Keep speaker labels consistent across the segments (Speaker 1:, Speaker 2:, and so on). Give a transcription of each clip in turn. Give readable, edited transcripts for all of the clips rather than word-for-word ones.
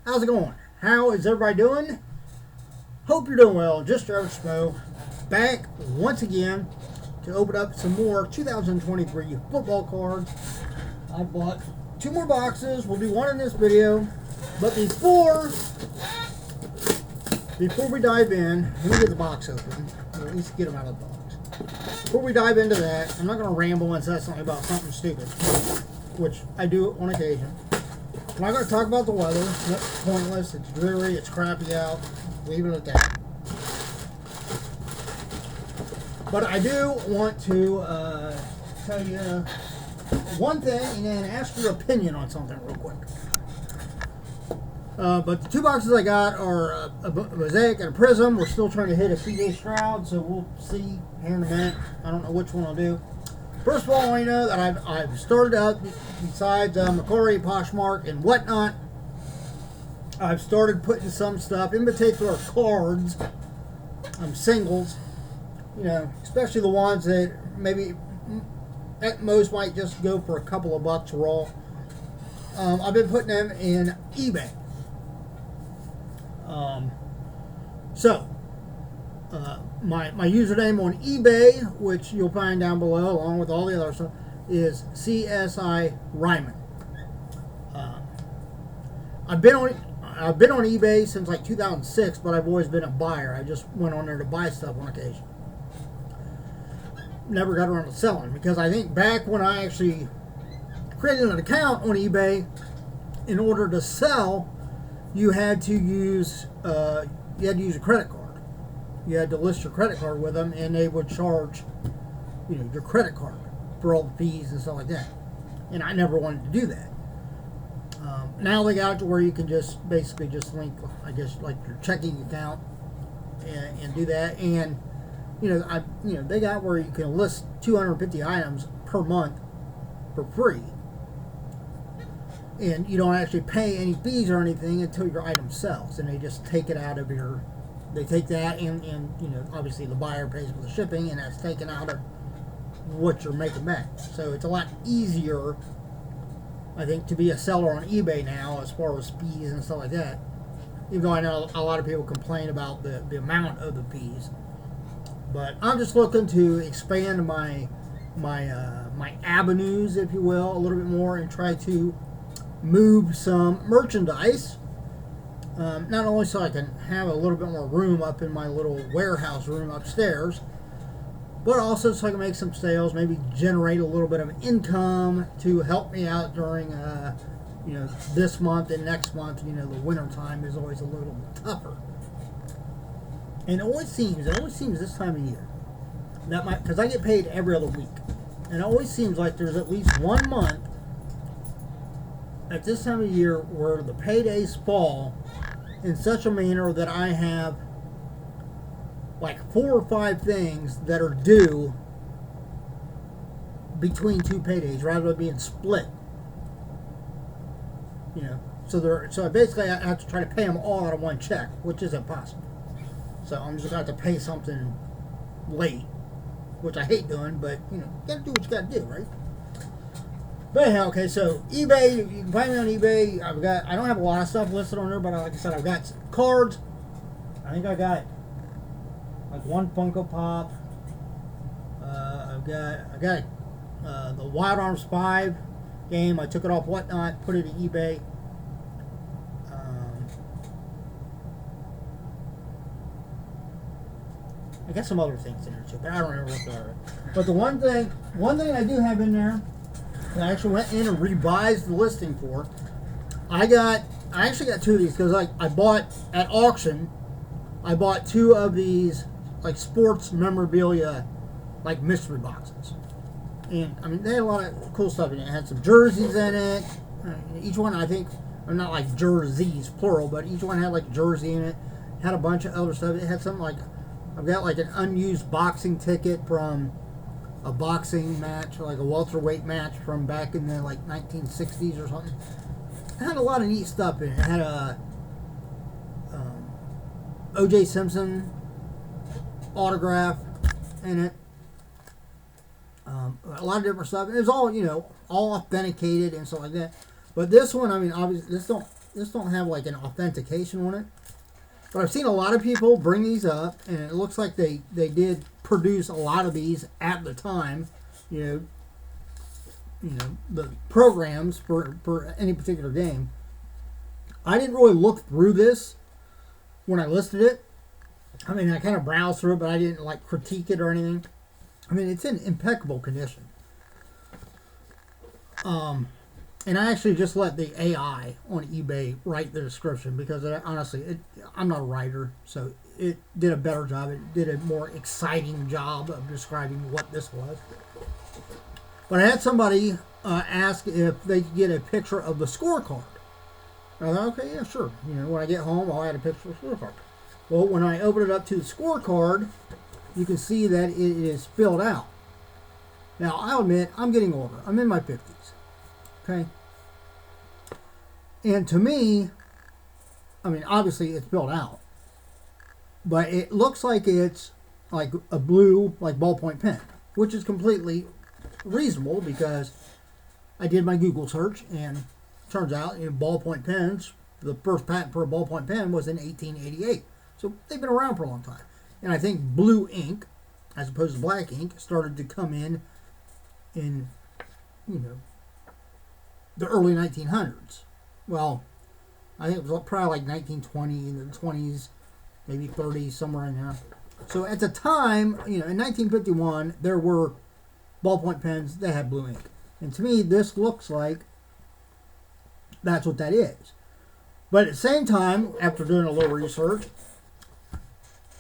Speaker 1: How's it going? How is everybody doing? Hope you're doing well. Just Average Schmo, back once again to open up some more 2023 football cards. I bought 2 more boxes. We'll do one in this video. But before we dive in, let me get the box open. Or at least get them out of the box. Before we dive into that, I'm not going to ramble and say something about something stupid, which I do on occasion. I'm not going to talk about the weather. It's pointless. It's dreary. It's crappy out. Leave it at that. But I do want to tell you one thing and then ask your opinion on something real quick. But the 2 boxes I got are a Mosaic and a Prism. We're still trying to hit a CJ Stroud, so we'll see here in a minute. I don't know which one I'll do. First of all, I want you to know that I've started up, besides McCory, Poshmark, and whatnot, I've started putting some stuff, in particular cards, singles, you know, especially the ones that maybe at most might just go for a couple of bucks raw. I've been putting them in eBay. My username on eBay, which you'll find down below along with all the other stuff, is csiryman. I've been on eBay since like 2006, but I've always been a buyer. I just went on there to buy stuff on occasion. Never got around to selling, because I think back when I actually created an account on eBay, in order to sell, you had to use a credit card. You had to list your credit card with them, and they would charge, you know, your credit card for all the fees and stuff like that. And I never wanted to do that. Now they got it to where you can just basically just link, I guess, like your checking account and do that. And they got where you can list 250 items per month for free, and you don't actually pay any fees or anything until your item sells, and they just take it out of your. They take that and obviously the buyer pays for the shipping, and that's taken out of what you're making back. So it's a lot easier, I think, to be a seller on eBay now as far as fees and stuff like that. Even though I know a lot of people complain about the amount of the fees. But I'm just looking to expand my avenues, if you will, a little bit more, and try to move some merchandise. Not only so I can have a little bit more room up in my little warehouse room upstairs, but also so I can make some sales, maybe generate a little bit of income to help me out during, this month and next month. The winter time is always a little tougher. And it always seems this time of year, that because I get paid every other week, and it always seems like there's at least 1 month at this time of year where the paydays fall in such a manner that I have like 4 or 5 things that are due between 2 paydays rather than being split. So basically I have to try to pay them all out of one check, which is impossible. So I'm just going to have to pay something late, which I hate doing, but you got to do what you got to do, right? But anyhow, okay, so eBay, you can find me on eBay. I don't have a lot of stuff listed on there, but like I said, I've got some cards. I think I got like 1 Funko Pop. I got the Wild Arms 5 game. I took it off Whatnot, put it in eBay. I got some other things in there too, but I don't remember what they are. But the one thing I do have in there, that I actually went in and revised the listing for. I actually got 2 of these because I bought at auction. I bought 2 of these like sports memorabilia, like mystery boxes, and I mean they had a lot of cool stuff in it. It had some jerseys in it. Each one, I think, are not like jerseys plural, but each one had like a jersey in it. Had a bunch of other stuff. It had something like, I've got like an unused boxing ticket from a boxing match, like a welterweight match from back in the like 1960s or something. It had a lot of neat stuff in it. It had a O.J. Simpson autograph in it. A lot of different stuff. It was all, all authenticated and stuff like that. But this one, I mean, obviously, this don't have like an authentication on it. But I've seen a lot of people bring these up, and it looks like they did produce a lot of these at the time. You know the programs for any particular game. I didn't really look through this when I listed it. I mean, I kind of browsed through it, but I didn't like critique it or anything. I mean, it's in impeccable condition. And I actually just let the AI on eBay write the description because honestly, I'm not a writer, so it did a better job. It did a more exciting job of describing what this was. But I had somebody ask if they could get a picture of the scorecard. I thought, okay, yeah, sure. You know, when I get home, I'll add a picture of the scorecard. Well, when I open it up to the scorecard, you can see that it is filled out. Now, I'll admit, I'm getting older. I'm in my 50s. Okay? And to me, I mean, obviously it's filled out. But it looks like it's like a blue, like ballpoint pen, which is completely reasonable because I did my Google search and turns out ballpoint pens, the first patent for a ballpoint pen was in 1888. So they've been around for a long time. And I think blue ink, as opposed to black ink, started to come in, you know, the early 1900s. Well, I think it was probably like 1920, in the 20s, maybe 30s, somewhere in there. So at the time, you know, in 1951, there were ballpoint pens that had blue ink. And to me, this looks like that's what that is. But at the same time, after doing a little research,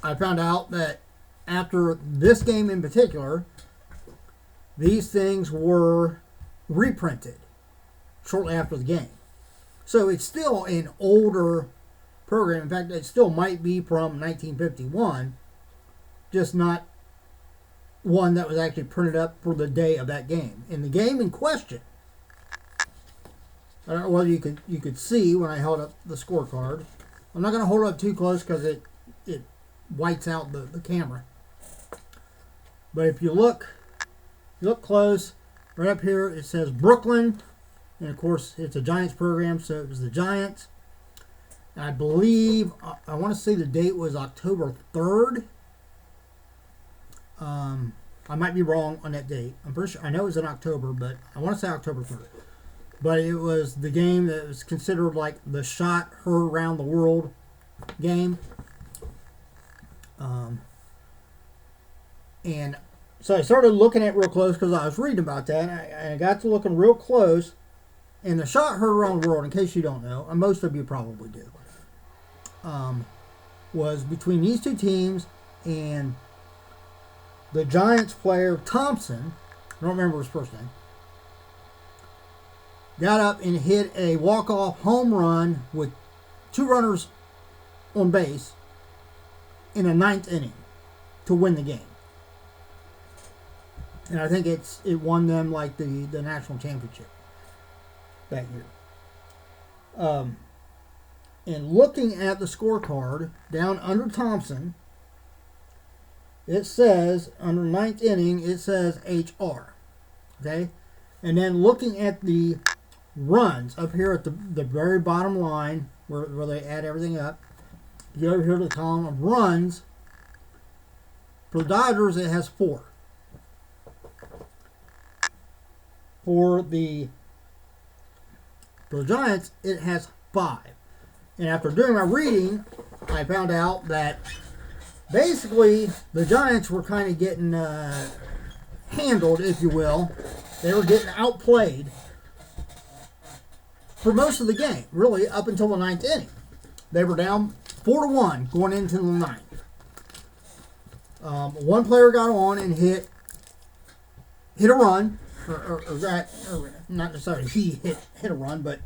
Speaker 1: I found out that after this game in particular, these things were reprinted shortly after the game. So it's still an older program. In fact, it still might be from 1951, just not one that was actually printed up for the day of that game. In the game in question, I don't know whether you could see when I held up the scorecard. I'm not going to hold it up too close because it whites out the camera. But if you look close, right up here it says Brooklyn, and of course it's a Giants program, so it was the Giants. And I believe I want to say the date was October 3rd. I might be wrong on that date. I'm pretty sure I know it was in October, but I want to say October 3rd. But it was the game that was considered like the shot heard around the world game. And so I started looking at it real close because I was reading about that. And I got to looking real close. And the shot heard around the world, in case you don't know, and most of you probably do, was between these two teams and the Giants player Thompson. I don't remember his first name. Got up and hit a walk-off home run with two runners on base in the ninth inning to win the game. And I think it won them like the national championship that year. And looking at the scorecard down under Thompson, it says under ninth inning it says HR. Okay, and then looking at the runs up here at the very bottom line where they add everything up, you go over here to the column of runs. For the Dodgers, it has 4. For the Giants, it has 5. And after doing my reading, I found out that basically the Giants were kind of getting handled, if you will. They were getting outplayed for most of the game, really up until the ninth inning. They were down 4-1 going into the ninth. One player got on and hit a run, or not necessarily he hit a run, but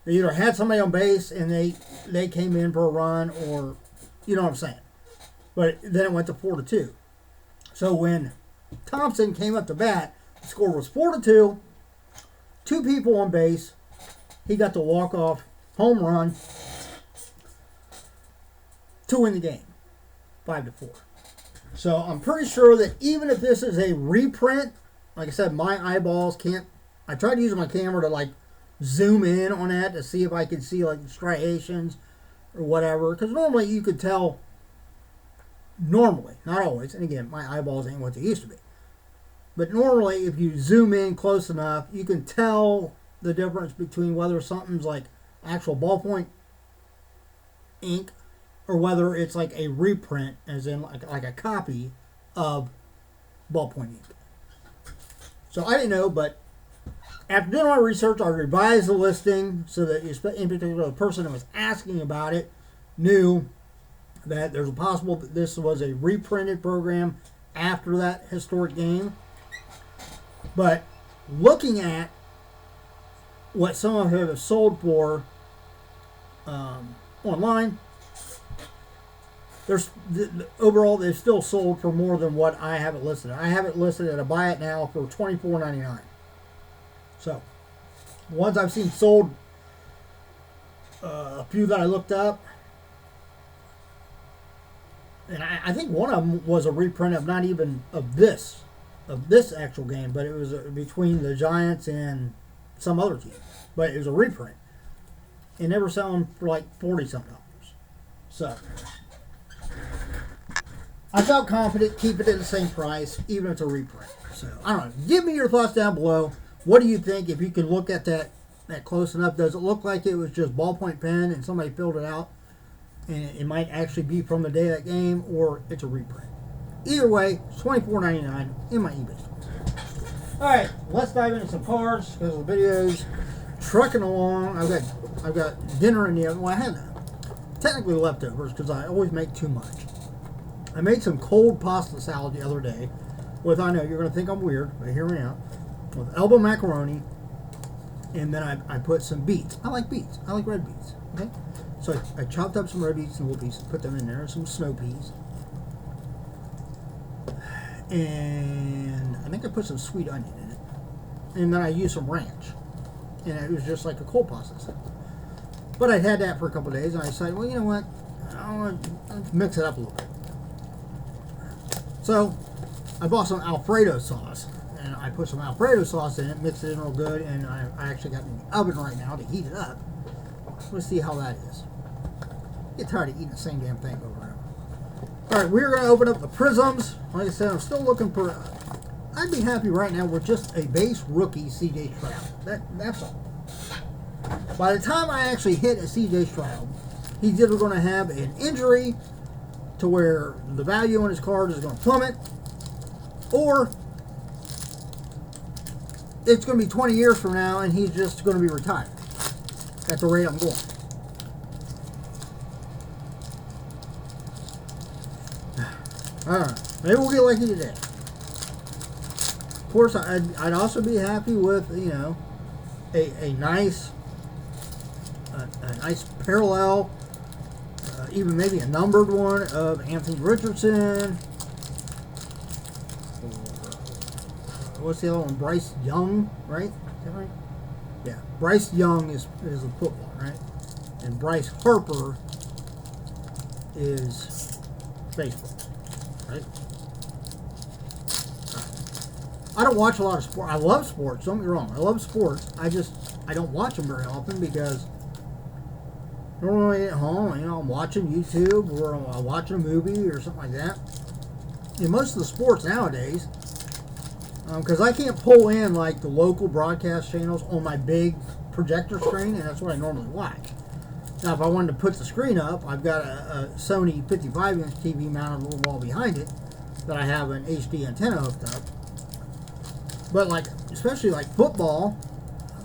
Speaker 1: they either had somebody on base and they came in for a run, or you know what I'm saying. But then it went to 4-2. So when Thompson came up to bat, the score was 4-2. 2 people on base. He got the walk-off home run to win the game, 5-4. So I'm pretty sure that even if this is a reprint, like I said, my eyeballs can't. I tried using my camera to like zoom in on that to see if I could see like striations or whatever. Because normally you could tell, normally, not always, and again, my eyeballs ain't what they used to be. But normally, if you zoom in close enough, you can tell the difference between whether something's like actual ballpoint ink or whether it's like a reprint, as in like a copy of ballpoint ink. So I didn't know, but after doing my research, I revised the listing so that, in particular, the person that was asking about it knew that there's a possible that this was a reprinted program after that historic game. But looking at what some of them have sold for online, overall they've still sold for more than what I have it listed. I have it listed at a buy it now for $24.99. So, the ones I've seen sold, a few that I looked up, and I think one of them was a reprint of not even of this actual game, but it was between the Giants and some other team. But it was a reprint. And they were selling for like $40-something. So, I felt confident keeping it at the same price, even if it's a reprint. So, I don't know. Give me your thoughts down below. What do you think? If you can look at that close enough, does it look like it was just ballpoint pen and somebody filled it out? And it might actually be from the day of that game, or it's a reprint. Either way, it's $24.99 in my eBay store. Alright, let's dive into some cards because the video's trucking along. I've got dinner in the oven. Well, I had technically leftovers because I always make too much. I made some cold pasta salad the other day with, I know you're going to think I'm weird, but hear me out, with elbow macaroni, and then I put some beets. I like beets. I like red beets. Okay, so I chopped up some red beets and little pieces, put them in there, some snow peas, and I think I put some sweet onion in it, and then I used some ranch, and it was just like a cold pasta salad. But I'd had that for a couple of days, and I decided, well, you know what, I want to mix it up a little bit. So I bought some Alfredo sauce, and I put some Alfredo sauce in it, mixed it in real good, and I actually got it in the oven right now to heat it up. Let's see how that is. I get tired of eating the same damn thing over and over. Alright, we're going to open up the Prisms. Like I said, I'm still looking for... I'd be happy right now with just a base rookie C.J. Stroud. That's all. By the time I actually hit a C.J. Stroud, he's either going to have an injury to where the value on his card is going to plummet, or it's going to be 20 years from now and he's just going to be retired at the rate I'm going. I don't know. Maybe we'll get lucky today. Of course, I'd also be happy with, you know, a nice parallel, even maybe a numbered one of Anthony Richardson. What's the other one? Bryce Young, right? Is that right? Yeah, Bryce Young is a football, right? And Bryce Harper is baseball, right? I don't watch a lot of sport. I love sports. Don't get me wrong. I love sports. I don't watch them very often because normally at home, you know, I'm watching YouTube or I'm watching a movie or something like that. And most of the sports nowadays, because I can't pull in like the local broadcast channels on my big projector screen, and that's what I normally watch. Now, if I wanted to put the screen up, I've got a Sony 55-inch TV mounted a little wall behind it that I have an HD antenna hooked up. But like, especially like football,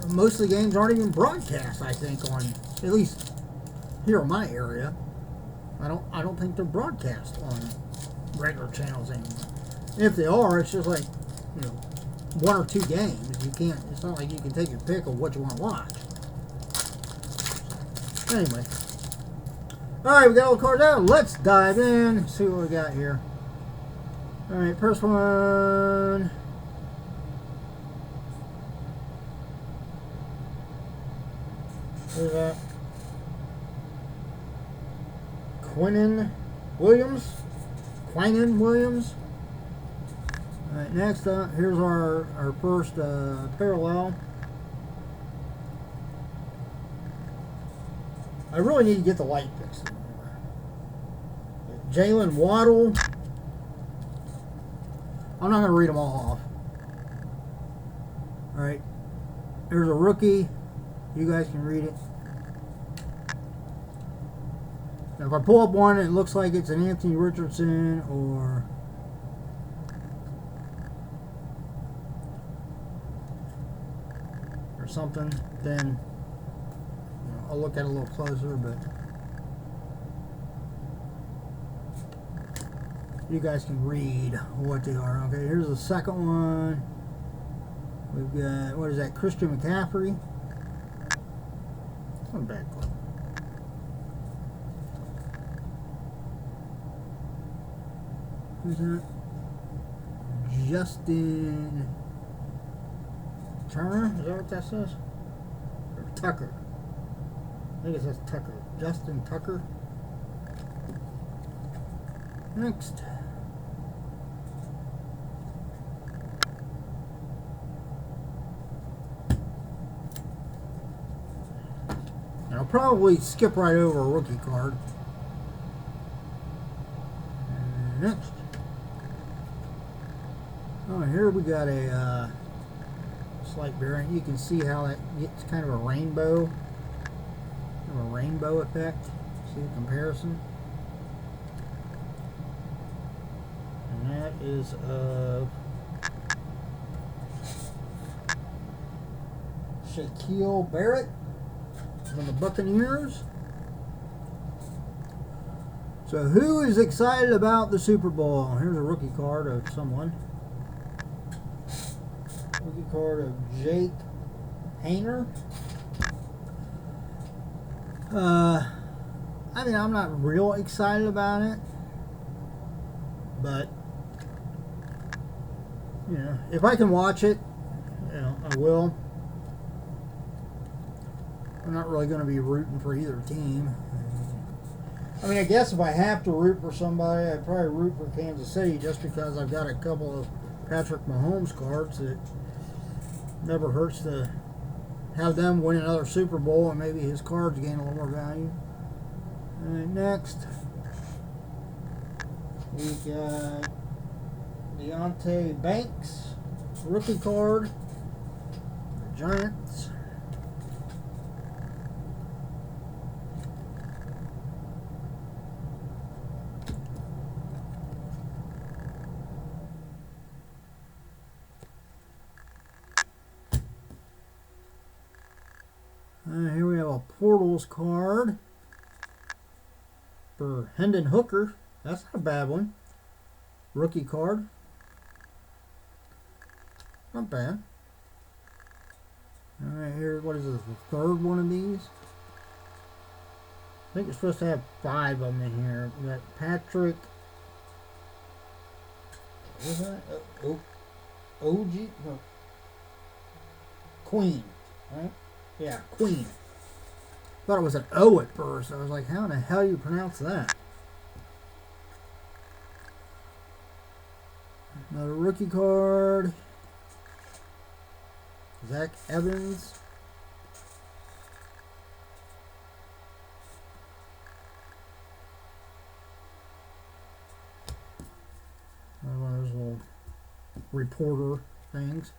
Speaker 1: most of the games aren't even broadcast, I think, on, at least here in my area. I don't think they're broadcast on regular channels anymore. And if they are, it's just like, you know, one or two games. You can't, it's not like you can take your pick of what you want to watch. Anyway. Alright, we got all the cards out. Let's dive in. See what we got here. Alright, first one. Who's that? Quinnen Williams. Alright, next up, here's our first parallel. I really need to get the light fixed. Jalen Waddle. I'm not going to read them all off. Alright. There's a rookie. You guys can read it. Now if I pull up one and it looks like it's an Anthony Richardson or something, then I'll look at it a little closer, but you guys can read what they are. Okay, here's the second one. We've got, what is that, Christian McCaffrey. Not a bad club. Who's that? Justin Turner? Is that what that says? Or Tucker? I think it says Tucker. Justin Tucker. Next. And I'll probably skip right over a rookie card. And next. Oh, here we got a slight variant. You can see how that gets kind of a rainbow effect. See the comparison? And that is of Shaquille Barrett from the Buccaneers. So who is excited about the Super Bowl? Here's a rookie card of someone. Rookie card of Jake Hayner. I mean, I'm not real excited about it, but you know, if I can watch it, you know, I will. I'm not really going to be rooting for either team. I mean, I guess if I have to root for somebody, I'd probably root for Kansas City just because I've got a couple of Patrick Mahomes cards that never hurts to have them win another Super Bowl and maybe his cards gain a little more value. All right, next we got Deontay Banks, rookie card, the Giants. Here we have a Portals card for Hendon Hooker. That's not a bad one. Rookie card. Not bad. Alright, here, what is this? The third one of these? I think it's supposed to have 5 of them in here. We got Patrick. What is that? OG? No. Queen. Right? Yeah, Queen. Thought it was an O at first. I was like, how in the hell do you pronounce that? Another rookie card. Zach Evans. One of those little reporter things.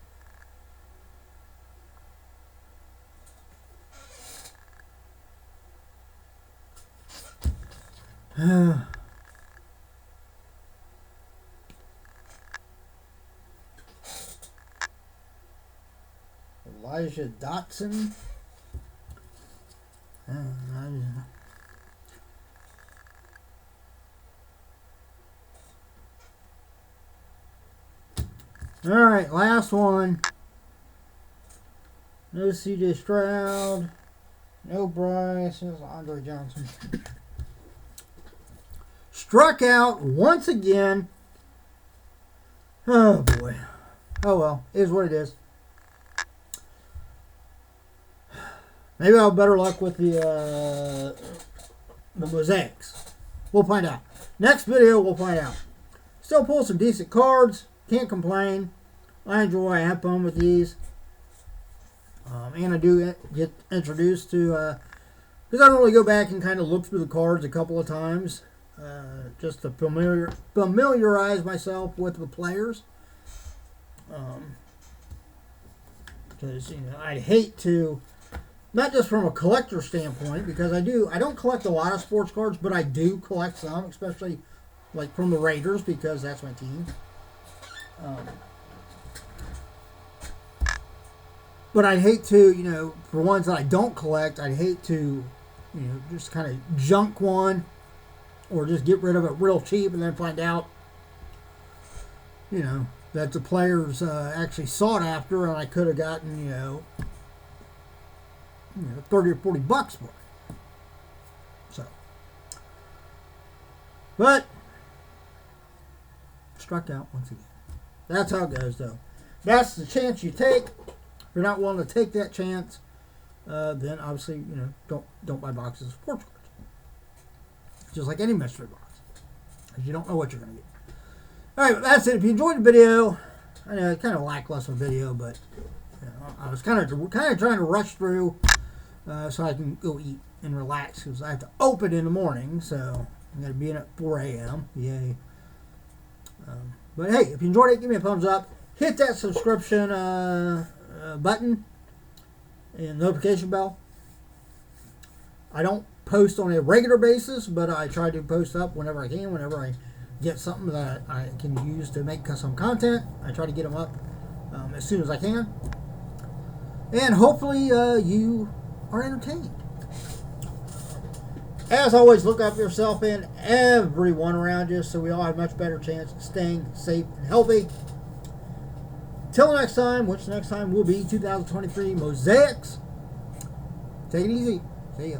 Speaker 1: Elijah Dotson. Alright, last one. No CJ Stroud. No Bryce. There's Andre Johnson. Struck out once again. Oh boy. Oh well. It is what it is. Maybe I'll have better luck with the mosaics. We'll find out. Next video, we'll find out. Still pull some decent cards. Can't complain. I enjoy. I have fun with these. And I do get introduced to Because I normally go back and kind of look through the cards a couple of times just to familiarize myself with the players. Because I'd hate to, not just from a collector standpoint, because I don't collect a lot of sports cards, but I do collect some, especially like from the Raiders, because that's my team. But I'd hate to, for ones that I don't collect, I'd hate to, just kind of junk one or just get rid of it real cheap and then find out, that the players actually sought after and I could have gotten, 30 or 40 bucks for it. So, but struck out once again. That's how it goes, though. That's the chance you take. If you're not willing to take that chance, then obviously, don't buy boxes of sports cards. Just like any mystery box, because you don't know what you're going to get. All right, that's it. If you enjoyed the video, I know it's kind of a lackluster video, but I was kind of trying to rush through so I can go eat and relax because I have to open in the morning, so I'm going to be in at 4 a.m. Yay! But hey, if you enjoyed it, give me a thumbs up. Hit that subscription button and notification bell. I don't post on a regular basis, but I try to post up whenever I can, whenever I get something that I can use to make some content. I try to get them up as soon as I can. And hopefully you are entertained. As always, look out for yourself and everyone around you so we all have a much better chance of staying safe and healthy. Till next time, which next time will be 2023 Mosaics. Take it easy. See ya.